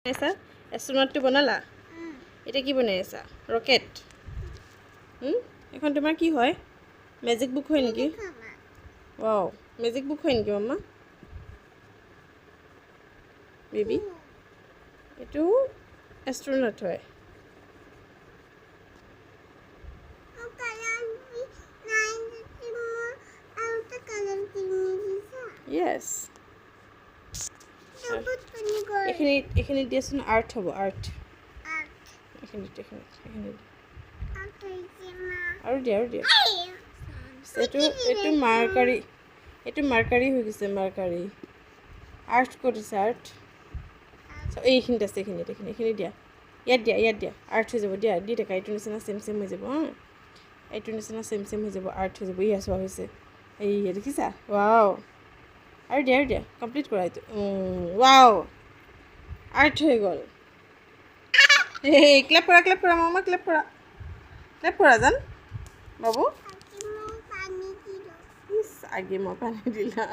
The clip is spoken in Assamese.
আছা এষ্ট্ৰোনটটো বনালা এটা কি বনাই আছা ৰকেট এখন তোমাৰ কি হয় মেজিক বুক হয় নেকি ৱাও মেজিক বুক হয় নেকি মাম্মা বেবি এইটো এষ্ট্ৰোনট হয় ইয়েছ এইখিনিত দিয়াচোন আৰ্ট হ'ব আৰ্ট এইখিনিত আৰু দিয়া এইটো মাৰ্কাৰী হৈ গৈছে মাৰ্কাৰী আৰ্ট ক'ত আছে আৰ্ট এইখিনিত আছে এইখিনি দিয়া ইয়াত দিয়া আৰ্ট হৈ যাব দিয়া দি থাকা এইটো নিচিনা চেম হৈ যাব এইটো নিচিনা চেম হৈ যাব আৰ্ট হৈ যাব চোৱা হৈছে এই দেখিছা ৱাও আৰু দিয়া কমপ্লিট কৰা এইটো ৱাও আৰ্ট হৈ গ'ল ক্লেপ কৰা মামা ক্লেপ কৰা জান বাবু আগে মই পানী দিলা